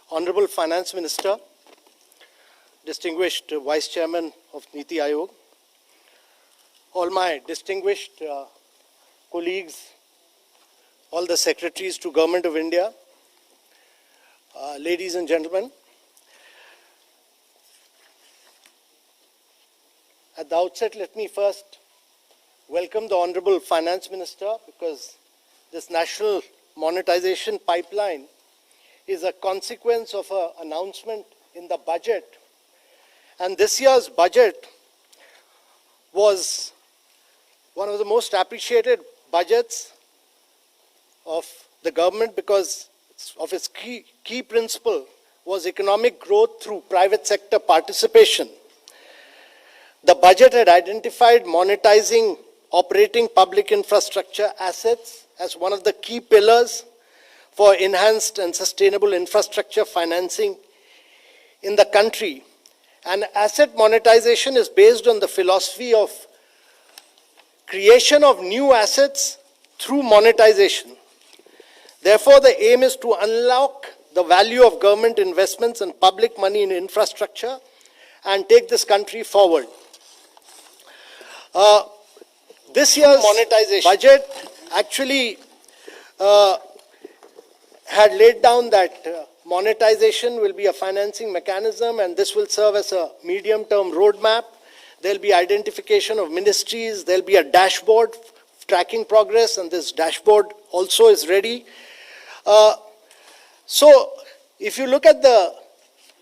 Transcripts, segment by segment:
Honorable Finance Minister, distinguished Vice Chairman of Niti Aayog, all my distinguished colleagues, all the secretaries to Government of India, ladies and gentlemen, at the outset, let me first welcome the Honorable Finance Minister, because this national monetization pipeline is a consequence of an announcement in the budget. And this year's budget was one of the most appreciated budgets of the government because of its key principle was economic growth through private sector participation. The budget had identified monetizing operating public infrastructure assets as one of the key pillars for enhanced and sustainable infrastructure financing in the country. And asset monetization is based on the philosophy of creation of new assets through monetization. Therefore, the aim is to unlock the value of government investments and public money in infrastructure and take this country forward. This year's monetization budget actually had laid down that monetization will be a financing mechanism, and this will serve as a medium-term roadmap. There will be identification of ministries, there will be a dashboard tracking progress, and this dashboard also is ready. So, if you look at the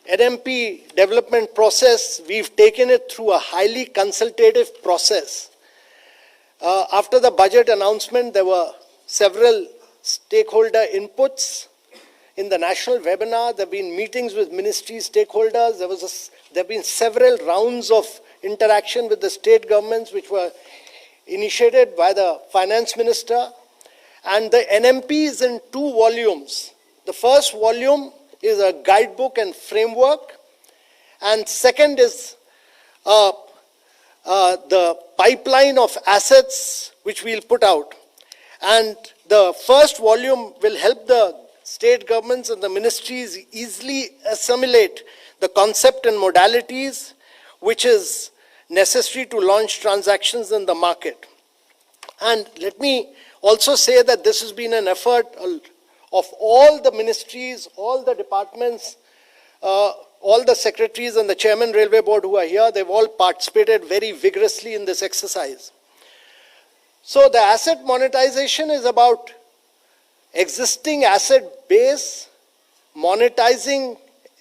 NMP development process, we've taken it through a highly consultative process. After the budget announcement, there were several stakeholder inputs in the national webinar. There have been meetings with ministry stakeholders. There have been several rounds of interaction with the state governments which were initiated by the finance minister. And the NMP is in 2 volumes. The first volume is a guidebook and framework, and second is the pipeline of assets which we'll put out. And the first volume will help the state governments and the ministries easily assimilate the concept and modalities which is necessary to launch transactions in the market. And let me also say that this has been an effort of all the ministries, all the departments, all the secretaries and the chairman railway board who are here. They've all participated very vigorously in this exercise. So the asset monetization is about existing asset base, monetizing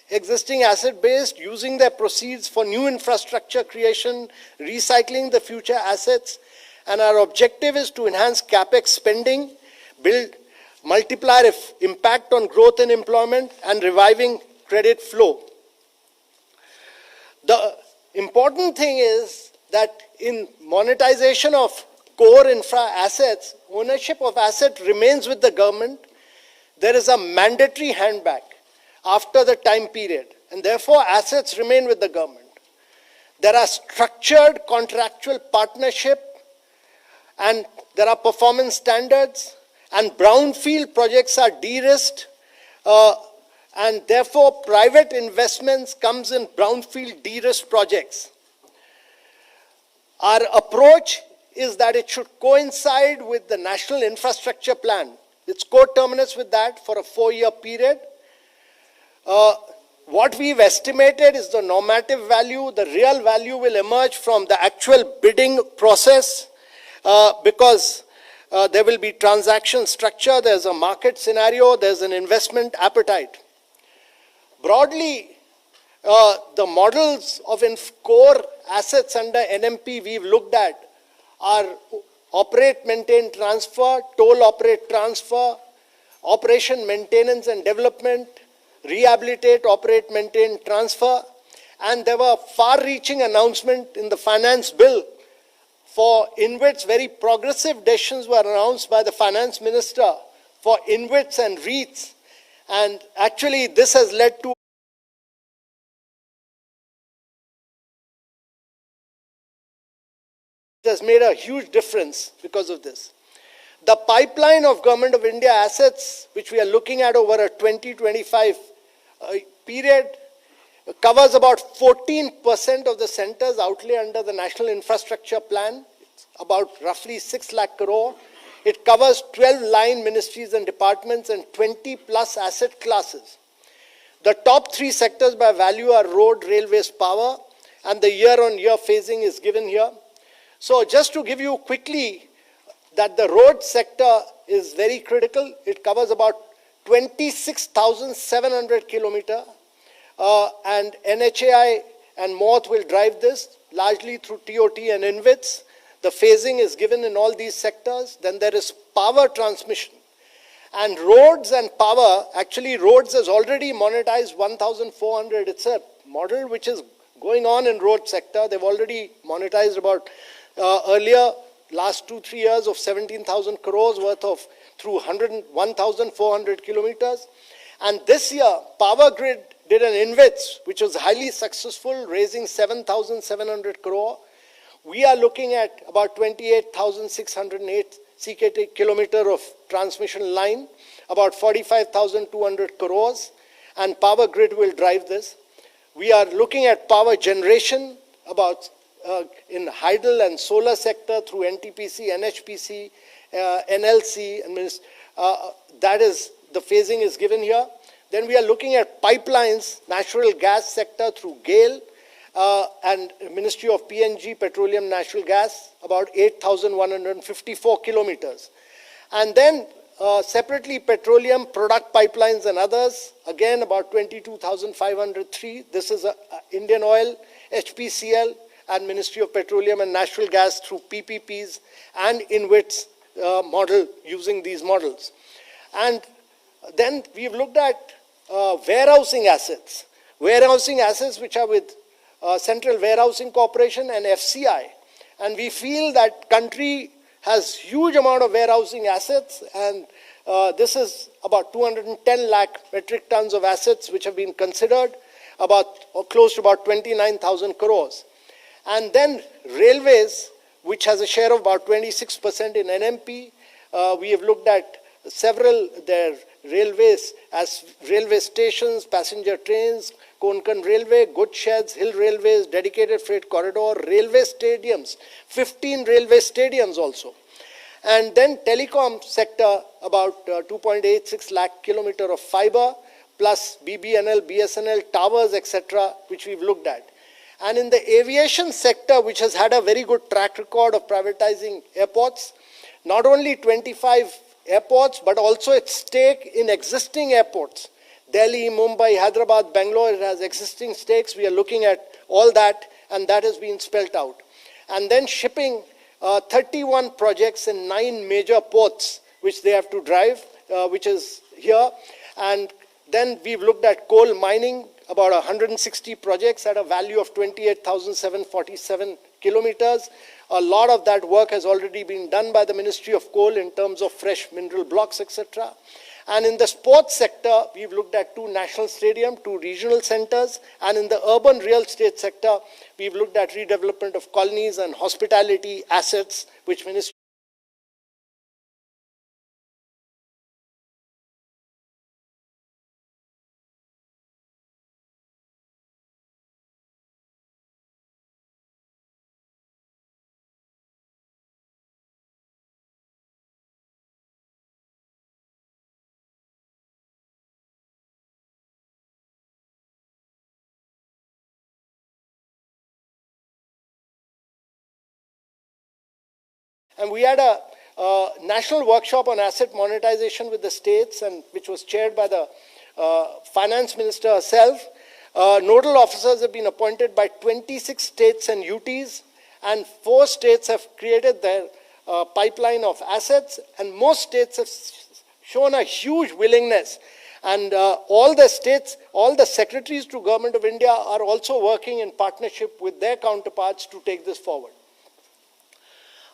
existing asset base, using their proceeds for new infrastructure creation, recycling the future assets. And our objective is to enhance capex spending, build multiplier impact on growth and employment, and reviving credit flow. The important thing is that in monetization of core infra assets, ownership of asset remains with the government. There is a mandatory handback after the time period, and therefore assets remain with the government. There are structured contractual partnership, and there are performance standards, and brownfield projects are de-risked, and therefore private investments comes in brownfield de-risked projects. Our approach is that it should coincide with the National Infrastructure Plan. It's coterminous with that for a 4-year period. What we've estimated is the normative value. The real value will emerge from the actual bidding process because there will be transaction structure, there's a market scenario, there's an investment appetite. Broadly, the models of core assets under NMP we've looked at are operate, maintain, transfer, toll, operate, transfer, operation, maintenance and development, rehabilitate, operate, maintain, transfer. And there were far-reaching announcements in the finance bill for InvITs. Very progressive decisions were announced by the finance minister for InvITs and REITs. And actually this has led to It has made a huge difference because of this. The pipeline of Government of India assets, which we are looking at over a 20-25 period covers about 14% of the center's outlay under the National Infrastructure Plan, it's about roughly 6 lakh crore. It covers 12 line ministries and departments and 20 plus asset classes. The top 3 sectors by value are road, railways, power, and the year-on-year phasing is given here. So just to give you quickly that the road sector is very critical. It covers about 26,700 kilometers. And NHAI and MORTH will drive this largely through TOT and INVITs. The phasing is given in all these sectors. Then there is power transmission. And roads and power, actually roads has already monetized 1,400. It's a model which is going on in road sector. They've already monetized about earlier, last 2-3 years of 17,000 crores worth of through 1,400 kilometers. And this year, Power Grid did an INVITs, which was highly successful, raising 7,700 crore. We are looking at about 28,608 CKT kilometer of transmission line, about 45,200 crores, and Power Grid will drive this. We are looking at power generation about in hydel and solar sector through NTPC, NHPC, NLC, and that is the phasing is given here. Then we are looking at pipelines, natural gas sector through GAIL and Ministry of PNG, Petroleum Natural Gas, about 8,154 kilometers. And then separately petroleum product pipelines and others, again about 22,503. This is Indian Oil, HPCL, and Ministry of Petroleum and Natural Gas through PPPs and INVITs model using these models. And then we've looked at warehousing assets. Warehousing assets which are with Central Warehousing Corporation and FCI. And we feel that country has huge amount of warehousing assets, and this is about 210 lakh metric tons of assets which have been considered, about or close to about 29,000 crores. And then railways, which has a share of about 26% in NMP. We have looked at several their railways as railway stations, passenger trains, Konkan Railway, goods sheds, hill railways, dedicated freight corridor, railway stadiums, 15 railway stadiums also. And then telecom sector, about 2.86 lakh kilometer of fiber, plus BBNL, BSNL, towers, etc., which we've looked at. And in the aviation sector, which has had a very good track record of privatizing airports, not only 25 airports, but also its stake in existing airports. Delhi, Mumbai, Hyderabad, Bangalore, it has existing stakes. We are looking at all that, and that has been spelled out. And then shipping, 31 projects in 9 major ports, which they have to drive, which is here. And then we've looked at coal mining, about 160 projects at a value of 28,747 kilometers. A lot of that work has already been done by the Ministry of Coal in terms of fresh mineral blocks, etc. And in the sports sector, we've looked at 2 national stadiums, 2 regional centers. And in the urban real estate sector, we've looked at redevelopment of colonies and hospitality assets, which Ministry And we had a national workshop on asset monetization with the states, and which was chaired by the finance minister herself. Nodal officers have been appointed by 26 states and UTs, and 4 states have created their pipeline of assets, and most states have shown a huge willingness. And all the states, all the secretaries to Government of India are also working in partnership with their counterparts to take this forward.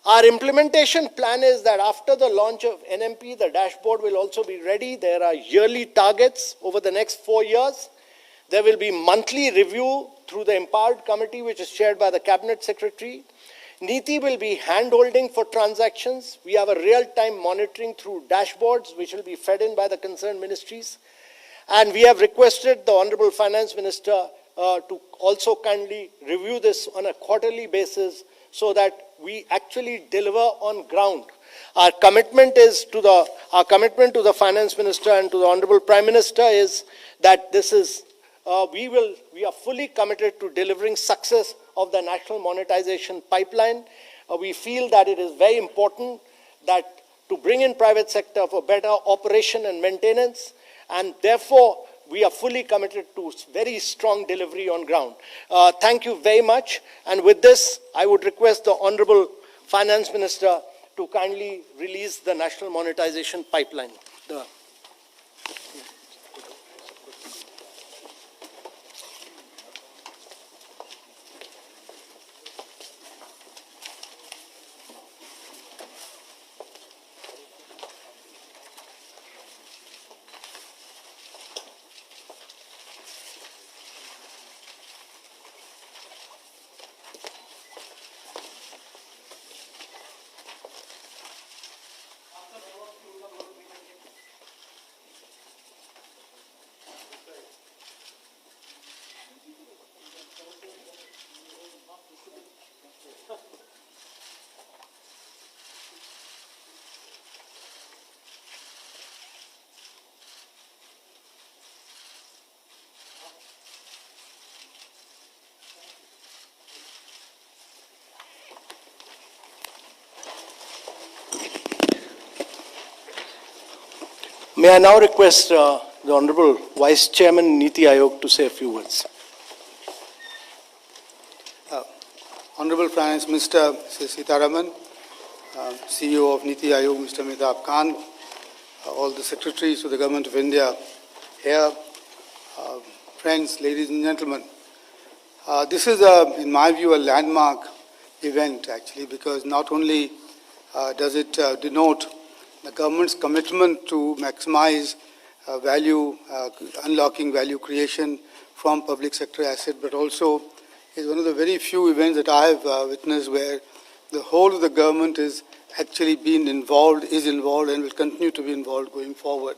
Our implementation plan is that after the launch of NMP, the dashboard will also be ready. There are yearly targets over the next 4 years. There will be monthly review through the Empowered Committee, which is chaired by the Cabinet Secretary. NITI will be hand-holding for transactions. We have a real-time monitoring through dashboards, which will be fed in by the concerned ministries. And we have requested the Honorable Finance Minister to also kindly review this on a quarterly basis so that we actually deliver on ground. Our commitment to the Finance Minister and to the Honorable Prime Minister is that this is we are fully committed to delivering success of the national monetization pipeline. We feel that it is very important that to bring in private sector for better operation and maintenance, and therefore we are fully committed to very strong delivery on ground. Thank you very much. And with this, I would request the Honorable Finance Minister to kindly release the national monetization pipeline. May I now request the Honorable Vice Chairman Niti Aayog to say a few words. Honorable Finance Minister Mrs. Sitharaman, CEO of Niti Aayog Mr. Mehtab Khan, all the secretaries of the Government of India here, friends, ladies and gentlemen. This is, in my view, a landmark event actually, because not only does it denote the government's commitment to maximize value, unlocking value creation from public sector asset, but also is one of the very few events that I have witnessed where the whole of the government is actually being involved, and will continue to be involved going forward.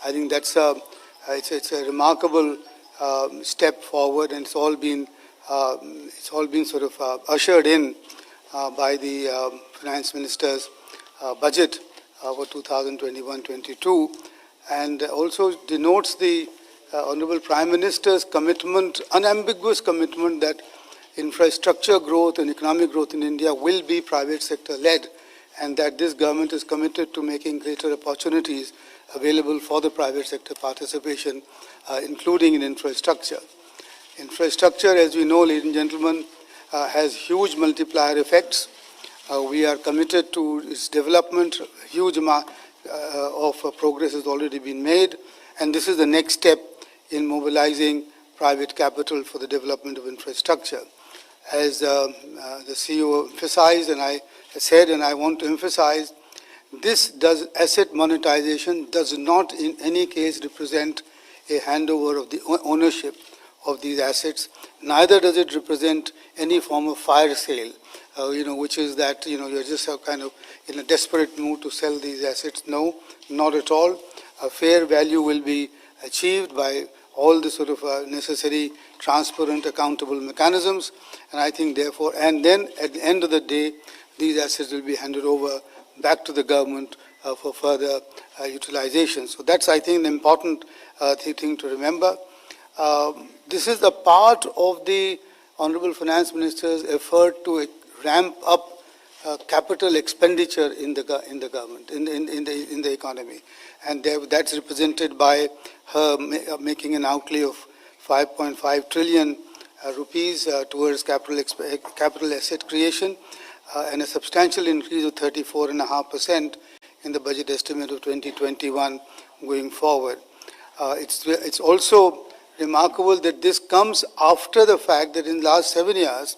I think that's it's a remarkable step forward, and it's all been sort of ushered in by the Finance Minister's budget for 2021-22, and also denotes the Honorable Prime Minister's commitment, unambiguous commitment, that infrastructure growth and economic growth in India will be private sector led, and that this government is committed to making greater opportunities available for the private sector participation, including in infrastructure. Infrastructure, as we know, ladies and gentlemen, has huge multiplier effects. We are committed to its development. A huge amount of progress has already been made, and this is the next step in mobilizing private capital for the development of infrastructure. As the CEO emphasized, and I said, and I want to emphasize, asset monetization does not in any case represent a handover of the ownership of these assets. Neither does it represent any form of fire sale, which is that, you're just kind of in a desperate mood to sell these assets. No, not at all. A fair value will be achieved by all the sort of necessary transparent, accountable mechanisms. And I think, therefore, and then at the end of the day, these assets will be handed over back to the government for further utilization. So that's, I think, the important thing to remember. This is a part of the Honorable Finance Minister's effort to ramp up capital expenditure in the government, in the economy, and that's represented by her making an outlay of 5.5 trillion rupees towards capital asset creation, and a substantial increase of 34.5% in the budget estimate of 2021 going forward. It's also remarkable that this comes after the fact that in the last 7 years,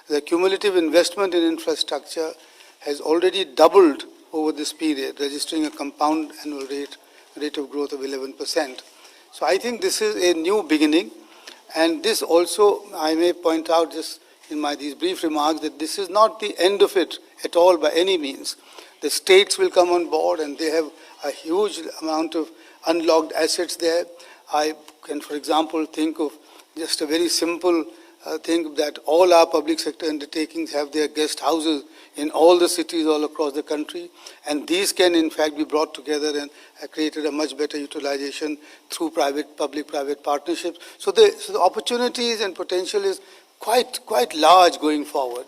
the cumulative investment in infrastructure has already doubled over this period, registering a compound annual rate of growth of 11%. So I think this is a new beginning, and this also, I may point out just in these brief remarks, that this is not the end of it at all by any means. The states will come on board, and they have a huge amount of unlocked assets there. I can, for example, think of just a very simple thing that all our public sector undertakings have their guest houses in all the cities all across the country, and these can in fact be brought together and created a much better utilization through public-private partnerships. So the opportunities and potential is quite large going forward,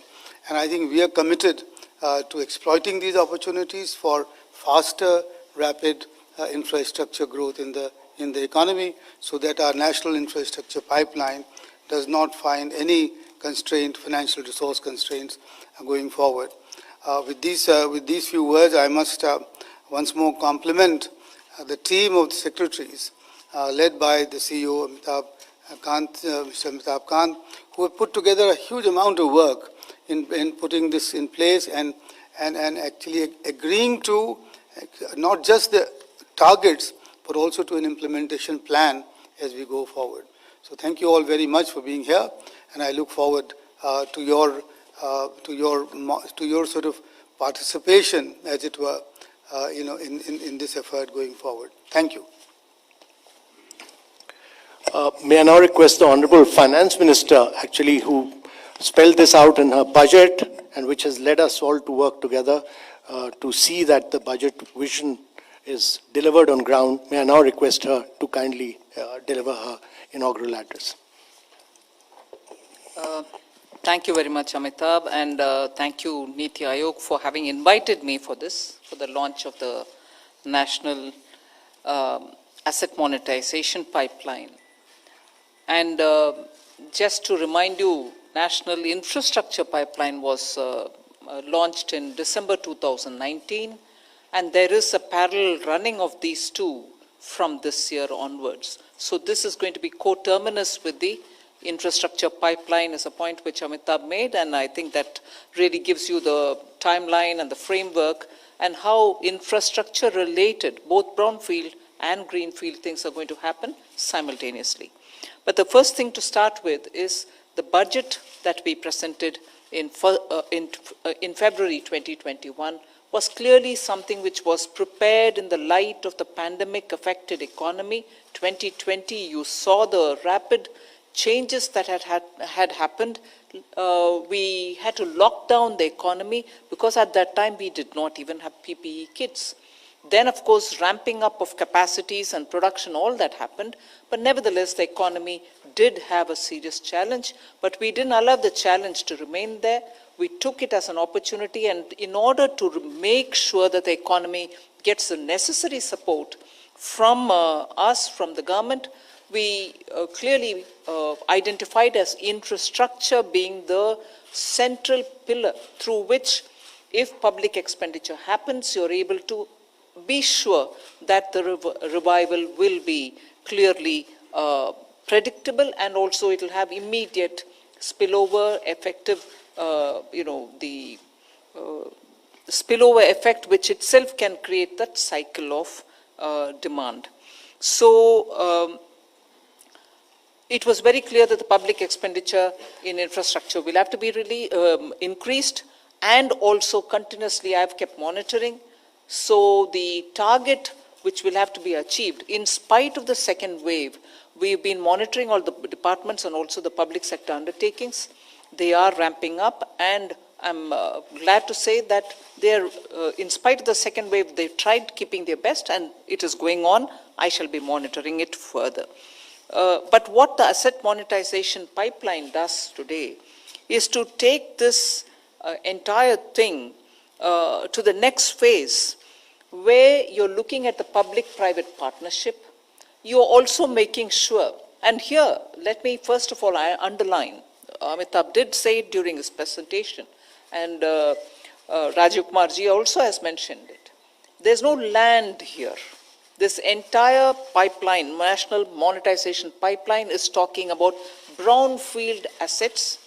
and I think we are committed to exploiting these opportunities for faster, rapid infrastructure growth in the economy, so that our national infrastructure pipeline does not find any financial resource constraints going forward. With these few words, I must once more compliment the team of the secretaries, led by the CEO, Mr. Amitabh Kant, who have put together a huge amount of work in putting this in place and actually agreeing to not just the targets, but also to an implementation plan as we go forward. So thank you all very much for being here, and I look forward to your sort of participation, as it were, in this effort going forward. Thank you. May I now request the Honorable Finance Minister, actually, who spelled this out in her budget and which has led us all to work together to see that the budget vision is delivered on ground. May I now request her to kindly deliver her inaugural address. Thank you very much, Amitabh, and thank you, Niti Aayog, for having invited me for this, for the launch of the National Asset Monetization Pipeline. And just to remind you, National Infrastructure Pipeline was launched in December 2019, and there is a parallel running of these two from this year onwards. So this is going to be coterminous with the infrastructure pipeline, is a point which Amitabh made, and I think that really gives you the timeline and the framework and how infrastructure related, both brownfield and greenfield things are going to happen simultaneously. But the first thing to start with is the budget that we presented in February 2021 was clearly something which was prepared in the light of the pandemic-affected economy. 2020, you saw the rapid changes that had happened. We had to lock down the economy because at that time we did not even have PPE kits. Then, of course, ramping up of capacities and production, all that happened. But nevertheless, the economy did have a serious challenge, but we didn't allow the challenge to remain there. We took it as an opportunity, and in order to make sure that the economy gets the necessary support from us, from the government, we clearly identified as infrastructure being the central pillar through which, if public expenditure happens, you're able to be sure that the revival will be clearly predictable, and also it will have immediate spillover effective, the spillover effect, which itself can create that cycle of demand. So it was very clear that the public expenditure in infrastructure will have to be really increased, and also continuously I have kept monitoring. So the target which will have to be achieved, in spite of the second wave, we've been monitoring all the departments and also the public sector undertakings. They are ramping up, and I'm glad to say that they're, in spite of the second wave, they've tried keeping their best, and it is going on. I shall be monitoring it further. But what the asset monetization pipeline does today is to take this entire thing to the next phase, where you're looking at the public-private partnership. You're also making sure, and here, let me first of all underline, Amitabh did say it during his presentation, and Rajiv Kumar ji also has mentioned it. There's no land here. This entire pipeline, national monetization pipeline, is talking about brownfield assets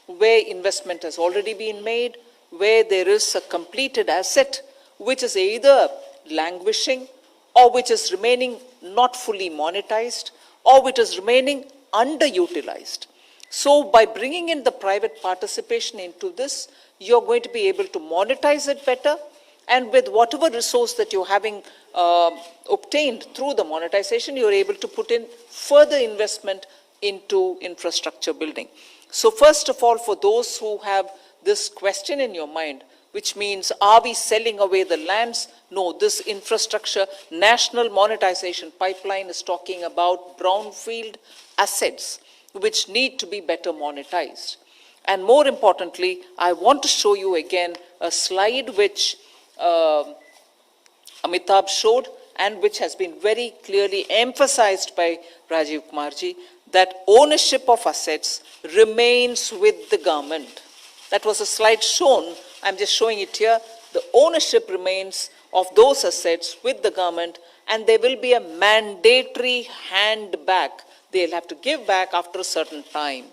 where investment has already been made, where there is a completed asset which is either languishing or which is remaining not fully monetized or which is remaining underutilized. So by bringing in the private participation into this, you're going to be able to monetize it better, and with whatever resource that you're having obtained through the monetization, you're able to put in further investment into infrastructure building. So first of all, for those who have this question in your mind, which means, are we selling away the lands? No, this infrastructure national monetization pipeline is talking about brownfield assets which need to be better monetized. And more importantly, I want to show you again a slide which Amitabh showed and which has been very clearly emphasized by Rajiv Kumarji, that ownership of assets remains with the government. That was a slide shown. I'm just showing it here. The ownership remains of those assets with the government, and there will be a mandatory hand back. They'll have to give back after a certain time.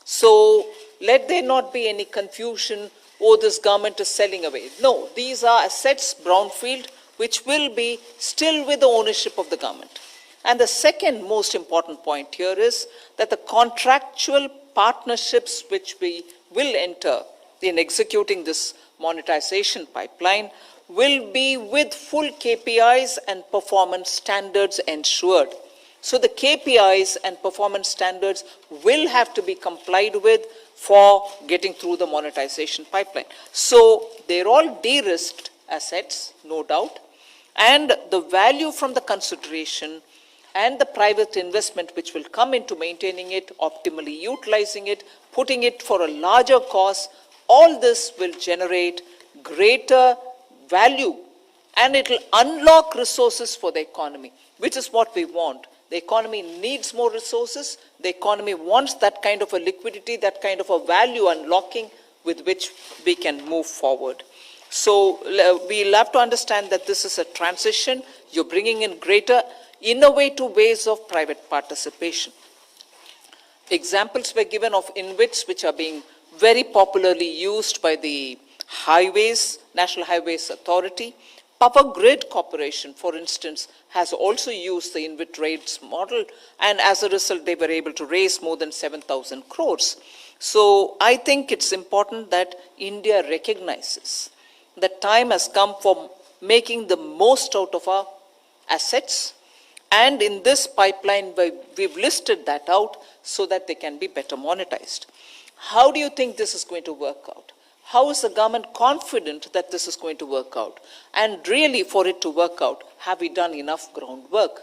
So let there not be any confusion, oh, this government is selling away. No, these are assets, brownfield, which will be still with the ownership of the government. And the second most important point here is that the contractual partnerships which we will enter in executing this monetization pipeline will be with full KPIs and performance standards ensured. So the KPIs and performance standards will have to be complied with for getting through the monetization pipeline. So they're all de-risked assets, no doubt, and the value from the consideration and the private investment which will come into maintaining it, optimally utilizing it, putting it for a larger cost, all this will generate greater value, and it will unlock resources for the economy, which is what we want. The economy needs more resources. The economy wants that kind of a liquidity, that kind of a value unlocking with which we can move forward. So we'll have to understand that this is a transition. You're bringing in greater innovative ways of private participation. Examples were given of InvITs, which are being very popularly used by the highways, National Highways Authority. Power Grid Corporation, for instance, has also used the InvIT rates model, and as a result, they were able to raise more than 7,000 crores. So I think it's important that India recognizes that time has come for making the most out of our assets, and in this pipeline, we've listed that out so that they can be better monetized. How do you think this is going to work out? How is the government confident that this is going to work out? And really, for it to work out, have we done enough groundwork?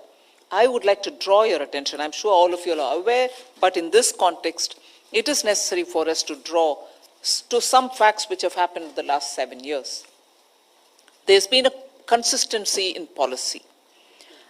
I would like to draw your attention. I'm sure all of you are aware, but in this context, it is necessary for us to draw to some facts which have happened in the last 7 years. There's been a consistency in policy,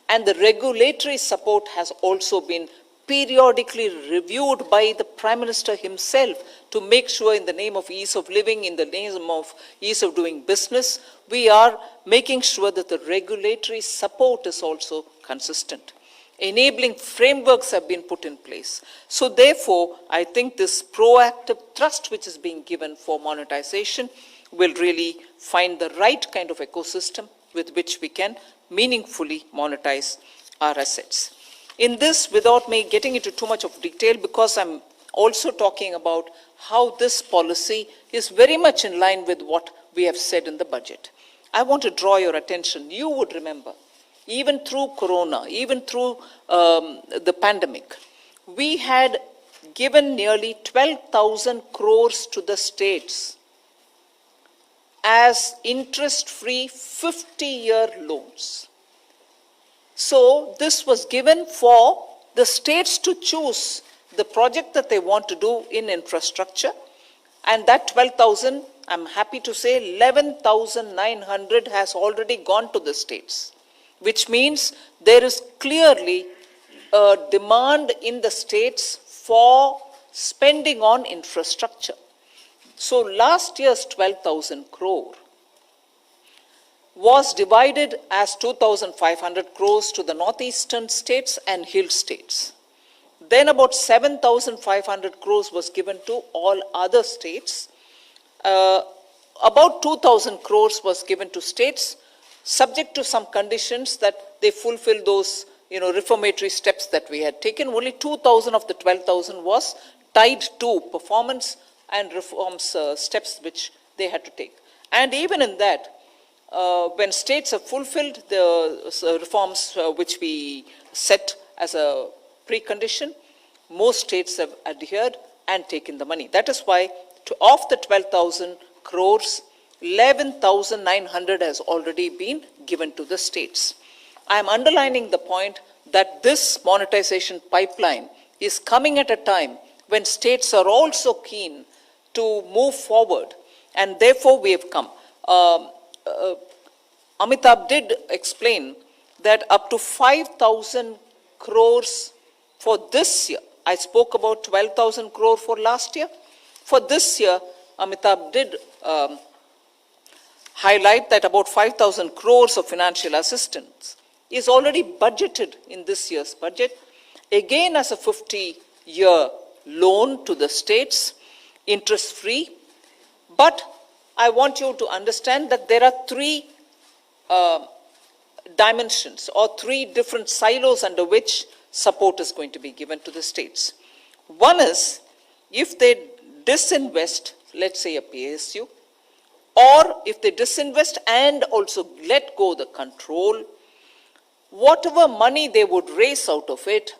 and the regulatory support has also been periodically reviewed by the Prime Minister himself to make sure, in the name of ease of living, in the name of ease of doing business, we are making sure that the regulatory support is also consistent. Enabling frameworks have been put in place. So therefore, I think this proactive thrust which is being given for monetization will really find the right kind of ecosystem with which we can meaningfully monetize our assets. In this, without me getting into too much of detail, because I'm also talking about how this policy is very much in line with what we have said in the budget, I want to draw your attention. You would remember, even through Corona, even through the pandemic, we had given nearly 12,000 crores to the states as interest-free 50-year loans. So this was given for the states to choose the project that they want to do in infrastructure, and that 12,000, I'm happy to say 11,900 has already gone to the states, which means there is clearly a demand in the states for spending on infrastructure. So last year's 12,000 crore was divided as 2,500 crores to the northeastern states and hill states. Then about 7,500 crores was given to all other states. About 2,000 crores was given to states, subject to some conditions that they fulfill those reformatory steps that we had taken. Only 2,000 of the 12,000 was tied to performance and reforms steps which they had to take. And even in that, when states have fulfilled the reforms which we set as a precondition, most states have adhered and taken the money. That is why of the 12,000 crores, 11,900 has already been given to the states. I am underlining the point that this monetization pipeline is coming at a time when states are also keen to move forward, and therefore we have come. Amitabh did explain that up to 5,000 crores for this year. I spoke about 12,000 crore for last year. For this year, Amitabh did highlight that about 5,000 crores of financial assistance is already budgeted in this year's budget, again as a 50-year loan to the states, interest-free. But I want you to understand that there are three dimensions or three different silos under which support is going to be given to the states. One is if they disinvest, let's say a PSU, or if they disinvest and also let go the control, whatever money they would raise out of it,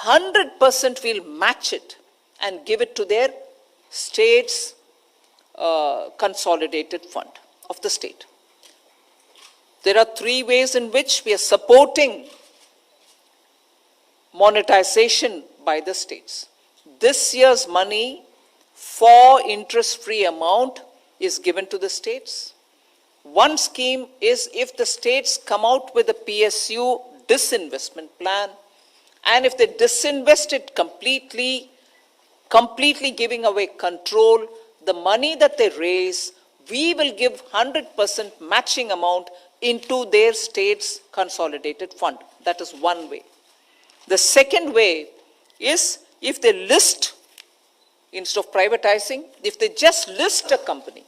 100% will match it and give it to their state's consolidated fund of the state. There are three ways in which we are supporting monetization by the states. This year's money for interest-free amount is given to the states. One scheme is if the states come out with a PSU disinvestment plan, and if they disinvest it completely giving away control, the money that they raise, we will give 100% matching amount into their state's consolidated fund. That is one way. The second way is if they list, instead of privatizing, if they just list a company,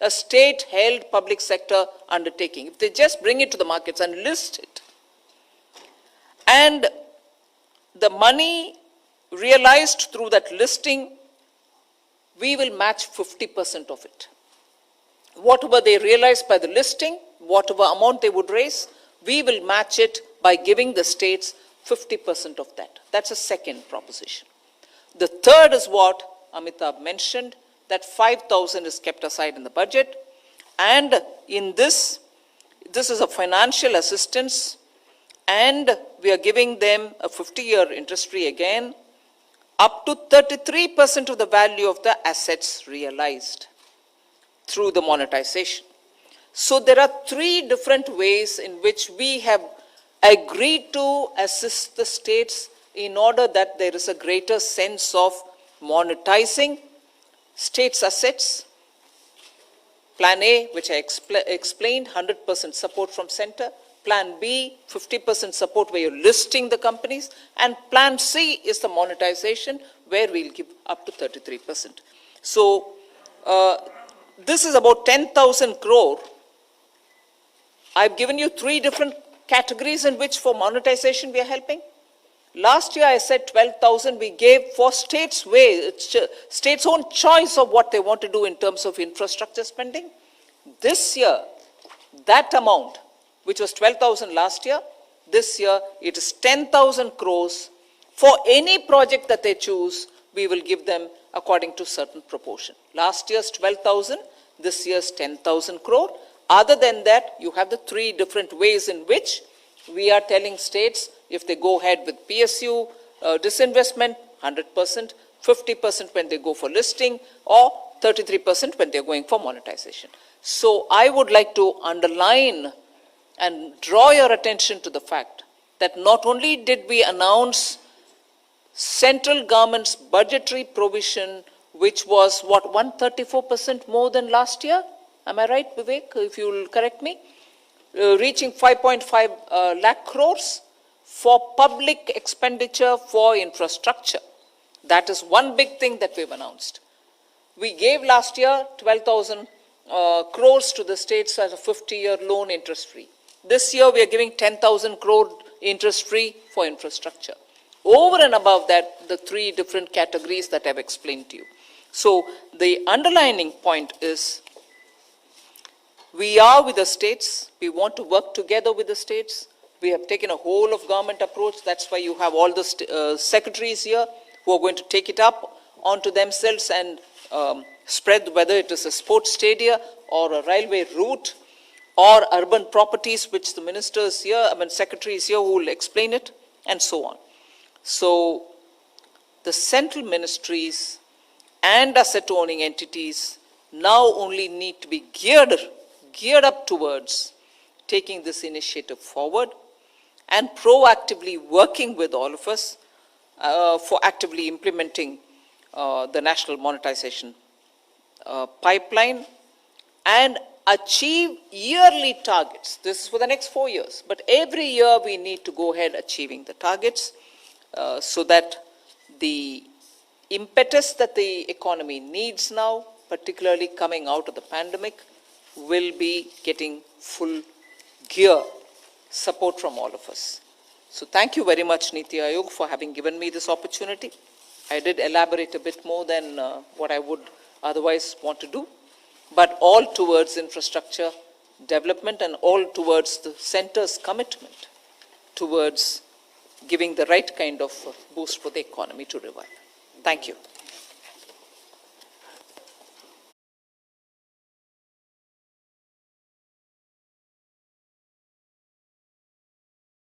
a state-held public sector undertaking, if they just bring it to the markets and list it, and the money realized through that listing, we will match 50% of it. Whatever they realize by the listing, whatever amount they would raise, we will match it by giving the states 50% of that. That's a second proposition. The third is what Amitabh mentioned, that 5,000 is kept aside in the budget, and in this is a financial assistance, and we are giving them a 50-year interest-free again, up to 33% of the value of the assets realized through the monetization. So there are three different ways in which we have agreed to assist the states in order that there is a greater sense of monetizing states' assets. Plan A, which I explained, 100% support from center. Plan B, 50% support where you're listing the companies. And Plan C is the monetization where we'll give up to 33%. So this is about 10,000 crore. I've given you three different categories in which for monetization we are helping. Last year I said 12,000 we gave for states' own choice of what they want to do in terms of infrastructure spending. This year, that amount, which was 12,000 last year, this year it is 10,000 crores. For any project that they choose, we will give them according to certain proportion. Last year's 12,000, this year's 10,000 crore. Other than that, you have the three different ways in which we are telling states if they go ahead with PSU, disinvestment, 100%, 50% when they go for listing, or 33% when they're going for monetization. So I would like to underline and draw your attention to the fact that not only did we announce central government's budgetary provision, which was what, 134% more than last year? Am I right, Vivek, if you will correct me? Reaching 5.5 lakh crores for public expenditure for infrastructure. That is one big thing that we've announced. We gave last year 12,000 crores to the states as a 50-year loan interest-free. This year we are giving 10,000 crore interest-free for infrastructure. Over and above that, the three different categories that I've explained to you. So the underlining point is, We are with the states. We want to work together with the states. We have taken a whole of government approach. That's why you have all the secretaries here who are going to take it up onto themselves and spread, whether it is a sports stadium or a railway route or urban properties, which the ministers here, secretaries here who will explain it, and so on. So the central ministries and asset owning entities now only need to be geared up towards taking this initiative forward and proactively working with all of us for actively implementing the national monetization pipeline and achieve yearly targets. This is for the next 4 years, but every year we need to go ahead achieving the targets so that the impetus that the economy needs now, particularly coming out of the pandemic, will be getting full gear support from all of us. So thank you very much, Niti Aayog, for having given me this opportunity. I did elaborate a bit more than what I would otherwise want to do, but all towards infrastructure development and all towards the centre's commitment towards giving the right kind of boost for the economy to revive. Thank you.